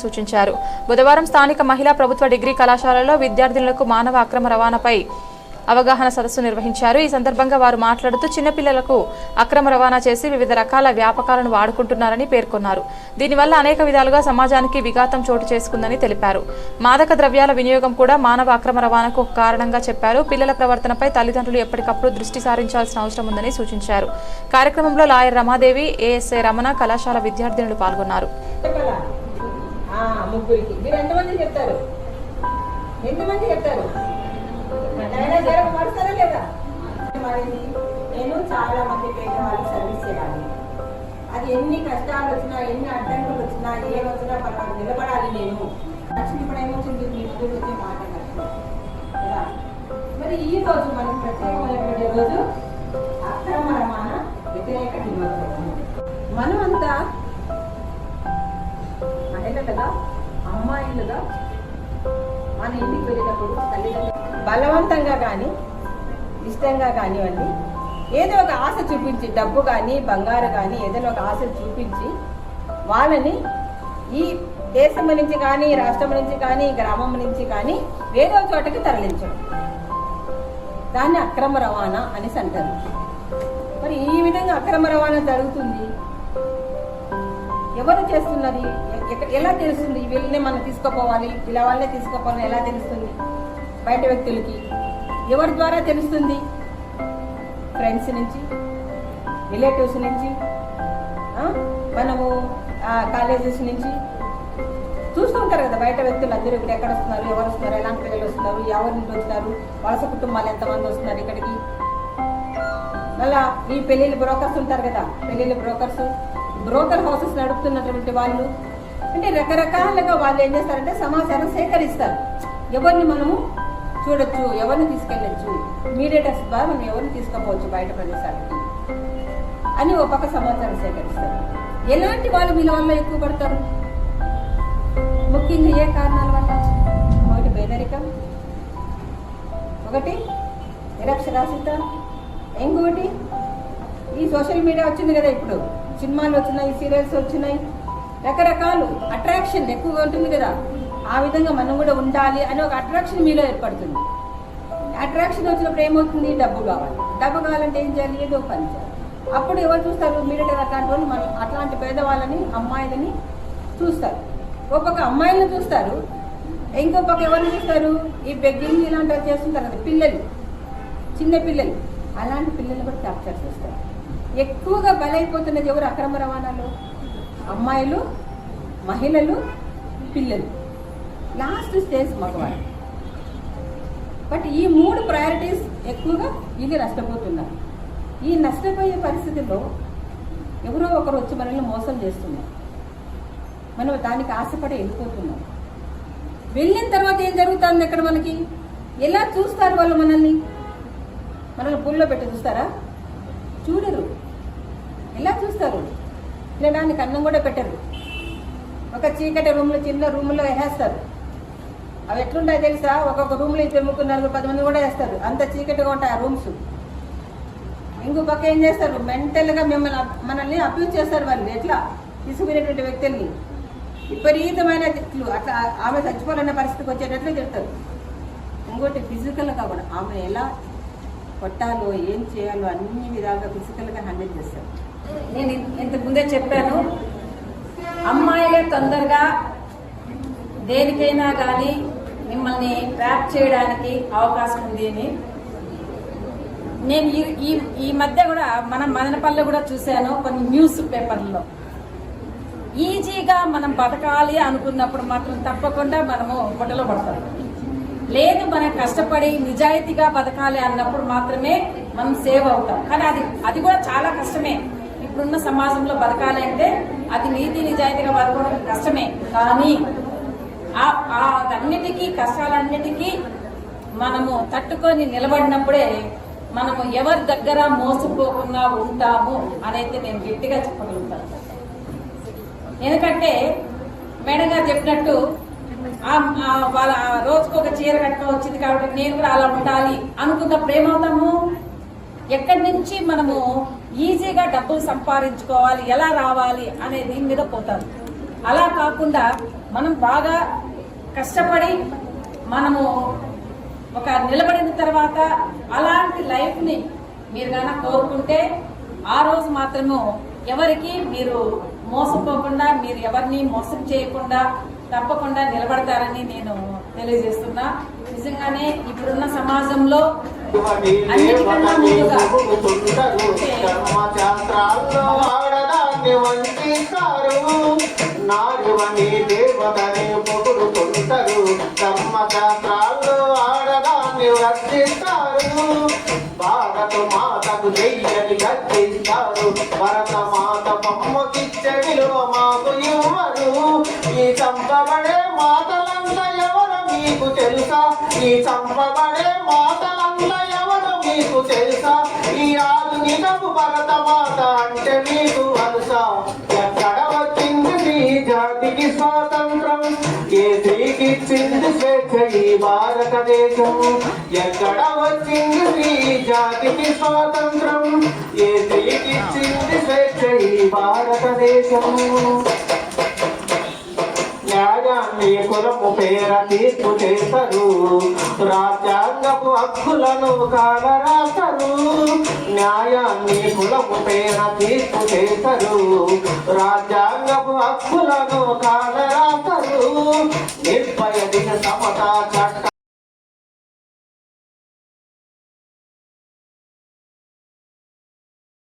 సూచించారు. బుధవారం స్థానిక మహిళా ప్రభుత్వ డిగ్రీ కళాశాలలో విద్యార్థినులకు మానవ అక్రమ రవాణాపై అవగాహన సదస్సు నిర్వహించారు. ఈ సందర్భంగా వారు మాట్లాడుతూ చిన్నపిల్లలకు అక్రమ రవాణా చేసి వివిధ రకాల వ్యాపకాలను వాడుకుంటున్నారని పేర్కొన్నారు. దీనివల్ల అనేక విధాలుగా సమాజానికి విఘాతం చోటు చేసుకుందని తెలిపారు. మాదక ద్రవ్యాల వినియోగం కూడా మానవ అక్రమ రవాణాకు ఒక కారణంగా చెప్పారు. పిల్లల ప్రవర్తనపై తల్లిదండ్రులు ఎప్పటికప్పుడు దృష్టి సారించాల్సిన అవసరం ఉందని సూచించారు. కార్యక్రమంలో లాయర్ రమాదేవి, ఏఎస్ఐ రమణ, కళాశాల విద్యార్థినులు పాల్గొన్నారు. నేను చాలా మంది పేదవాళ్ళు సర్వీస్ చేయాలి. అది ఎన్ని కష్టాలు వచ్చినా, ఎన్ని అడ్డంకులు వచ్చినా, ఏ వచ్చినా పర్వాలేదు నిలబడాలి. నేను లక్ష్మి ఇప్పుడు ఏమవుతుంది, మీ ముందు వచ్చే మాట కదా. మరి ఈ రోజు మనం ప్రత్యేకమైనటువంటి రోజు అక్రమ రవాణా వ్యతిరేక దినోత్సవం. మనమంతా మహిళలుగా, అమ్మాయిలుగా మన ఇంటికి వెళ్ళేటప్పుడు తల్లిదండ్రులు బలవంతంగా కానీ ఇష్టంగా కానివ్వండి ఏదో ఒక ఆశ చూపించి, డబ్బు కానీ బంగారు కానీ ఏదైనా ఒక ఆశ చూపించి వాళ్ళని ఈ దేశం నుంచి కానీ, రాష్ట్రం నుంచి కానీ, గ్రామం నుంచి కానీ ఏదో చోటకి తరలించడం, దాన్ని అక్రమ రవాణా అనేసి అంటారు. మరి ఈ విధంగా అక్రమ రవాణా జరుగుతుంది. ఎవరు చేస్తున్నది? ఎలా తెలుస్తుంది? వీళ్ళని మనం తీసుకుపోవాలి, ఇలా వాళ్ళనే తీసుకుపోవాలి ఎలా తెలుస్తుంది? బయట వ్యక్తులకి ఎవరి ద్వారా తెలుస్తుంది? ఫ్రెండ్స్ నుంచి, రిలేటివ్స్ నుంచి, మనము కాలేజెస్ నుంచి చూస్తూ ఉంటారు కదా. బయట వ్యక్తులు అందరూ ఇక్కడ ఎక్కడ వస్తున్నారు, ఎవరు వస్తున్నారు, ఎలాంటి పిల్లలు వస్తున్నారు, ఎవరి నుంచి వచ్చినారు, వలస కుటుంబాలు ఎంతమంది వస్తున్నారు ఇక్కడికి. మళ్ళా ఈ పెళ్లిళ్ళ బ్రోకర్స్ ఉంటారు కదా, పెళ్లిళ్ళ బ్రోకర్ హౌసెస్ నడుపుతున్నటువంటి వాళ్ళు అంటే రకరకాలుగా వాళ్ళు ఏం చేస్తారంటే సమాచారం సేకరిస్తారు. ఎవరిని మనము చూడొచ్చు, ఎవరిని తీసుకెళ్ళచ్చు, మీడియేటర్స్ ద్వారా మనం ఎవరిని తీసుకుపోవచ్చు బయట ప్రదేశాలకి అని ఒక పక్క సమాచారం సేకరిస్తారు. ఎలాంటి వాళ్ళు వీళ్ళ వల్ల ఎక్కువ పడతారు? ముఖ్యంగా ఏ కారణాల వల్ల? ఒకటి పేదరికం, ఒకటి నిరక్షరాస్యత, ఇంకొకటి ఈ సోషల్ మీడియా వచ్చింది కదా, ఇప్పుడు సినిమాలు వచ్చినాయి, సీరియల్స్ వచ్చినాయి, రకరకాలు అట్రాక్షన్ ఎక్కువగా ఉంటుంది కదా. ఆ విధంగా మనం కూడా ఉండాలి అని ఒక అట్రాక్షన్ మీలో ఏర్పడుతుంది. అట్రాక్షన్ వచ్చినప్పుడు ఏమవుతుంది? డబ్బు కావాలి. డబ్బు కావాలంటే ఏం చేయాలి? ఏదో పని చేయాలి. అప్పుడు ఎవరు చూస్తారు? మీడియా అట్లాంటి వాళ్ళు మన అట్లాంటి పేదవాళ్ళని, అమ్మాయిలని చూస్తారు. ఒక పక్క అమ్మాయిలను చూస్తారు, ఇంకో పక్క ఎవరిని చూస్తారు? ఈ బెగ్గింగ్ ఇలాంటివి చేస్తుంటారు కదా పిల్లలు, చిన్న పిల్లలు. అలాంటి పిల్లలు కూడా క్యాప్చర్ చేస్తారు. ఎక్కువగా బలైపోతున్నది ఎవరు అక్రమ రవాణాలో? అమ్మాయిలు, మహిళలు, పిల్లలు, లాస్ట్ స్టేజ్ మగవాళ్ళు. బట్ ఈ 3 ప్రయారిటీస్ ఎక్కువగా ఇది నష్టపోతున్నారు. ఈ నష్టపోయే పరిస్థితుల్లో ఎవరో ఒకరు వచ్చి మనల్ని మోసం చేస్తున్నారు. మనం దానికి ఆశపడి వెళ్ళిపోతున్నాం. వెళ్ళిన తర్వాత ఏం జరుగుతుంది అక్కడ? మనకి ఎలా చూస్తారు వాళ్ళు? మనల్ని పుల్లో పెట్టి చూస్తారా? చూడరు. ఎలా చూస్తారు? తినడానికి అన్నం కూడా పెట్టరు. ఒక చీకటి రూమ్లో, చిన్న రూమ్లో వేసేస్తారు. అవి ఎట్లుంటాయి తెలుసా? ఒక్కొక్క రూమ్లో 9 10 మంది కూడా వేస్తారు. అంత చీకటిగా ఉంటాయి ఆ రూమ్స్. ఇంకో పక్క ఏం చేస్తారు? మెంటల్గా మనల్ని అబ్యూజ్ చేస్తారు వాళ్ళు. ఎట్లా? తీసుకునేటువంటి వ్యక్తుల్ని విపరీతమైన తిట్లు, అట్లా ఆమె చచ్చిపోవాలనే పరిస్థితికి వచ్చేటట్లు చెప్తారు. ఇంకోటి ఫిజికల్గా కూడా ఆమె ఎలా కొట్టాలో, ఏం చేయాలో అన్ని విధాలుగా ఫిజికల్గా హ్యాండిల్ చేస్తారు. నేను ఇంతకు ముందే చెప్పాను, అమ్మాయిలే తొందరగా దేనికైనా కానీ మిమ్మల్ని ట్రాప్ చేయడానికి అవకాశం ఉంది అని. నేను ఈ మధ్య కూడా మన మదనపల్లి కూడా చూశాను కొన్ని న్యూస్ పేపర్లలో. ఈజీగా మనం బతకాలి అనుకున్నప్పుడు మాత్రం తప్పకుండా మనము పొట్టలో పడతాం. లేదు, మనం కష్టపడి నిజాయితీగా బతకాలి అన్నప్పుడు మాత్రమే మనం సేవ్ అవుతాం. కానీ అది కూడా చాలా కష్టమే. ఇప్పుడున్న సమాజంలో బతకాలి అంటే అది నీతి నిజాయితీగా బతకడం కష్టమే. కానీ అన్నిటికీ, కష్టాలన్నిటికీ మనము తట్టుకొని నిలబడినప్పుడే మనము ఎవరి దగ్గర మోసపోకుండా ఉంటాము అనేది నేను గట్టిగా చెప్పగలుగుతాను. ఎందుకంటే మేడం గారు చెప్పినట్టు వాళ్ళ రోజుకు ఒక చీర కట్టుకొని వచ్చింది కాబట్టి నేను కూడా అలా ఉండాలి అనుకున్నప్పుడు ఏమవుతాము? ఎక్కడి నుంచి మనము ఈజీగా డబ్బులు సంపాదించుకోవాలి, ఎలా రావాలి అనే దీని మీద పోతారు. అలా కాకుండా మనం బాగా కష్టపడి మనము ఒక నిలబడిన తర్వాత అలాంటి లైఫ్ని మీరు కనుక కోరుకుంటే ఆ రోజు మాత్రము ఎవరికి మీరు మోసపోకుండా, మీరు ఎవరిని మోసం చేయకుండా తప్పకుండా నిలబడతారని నేను తెలియజేస్తున్నా. నిజంగానే ఇప్పుడున్న సమాజంలో అన్నిటికన్నా ముందుగా నాయువని దేవతని పొగుడుతుంటారు, ధర్మశాస్త్రాల్లో ఆడదాన్ని వర్తిస్తారు. భారత మాతకు చెయ్యని గర్తిస్తారు, భరత మాత బొమ్మకిచ్చ విలువ మాకు ఇవ్వరు. ఈ చంపబడే మాతలంతా ఎవరు మీకు తెలుసా? ఈ చంపబడే మాతలంతా ఎవరు మీకు తెలుసా? ఈ ఆధునికపు భరత మాత అంటే మీకు తెలుసా? ఎక్కడ వచ్చింది ఈ జాతికి స్వాతంత్రం? ఏ స్త్రీకి ఇచ్చింది స్వేచ్ఛ ఈ భారతదేశం? ఎక్కడ వచ్చింది ఈ జాతికి స్వాతంత్రం? ఏ స్త్రీకి ఇచ్చింది స్వేచ్ఛ ఈ భారతదేశం? న్యాయాన్ని కులము పేర తీర్పు చేస్తారు, రాజ్యాంగపు హక్కులను కాలరాస్తారు. న్యాయాన్ని కులము పేర తీర్పు చేస్తారు, రాజ్యాంగపు హక్కులను కాలరాస్తారు. నిర్భయ దిశ సమతా చట్ట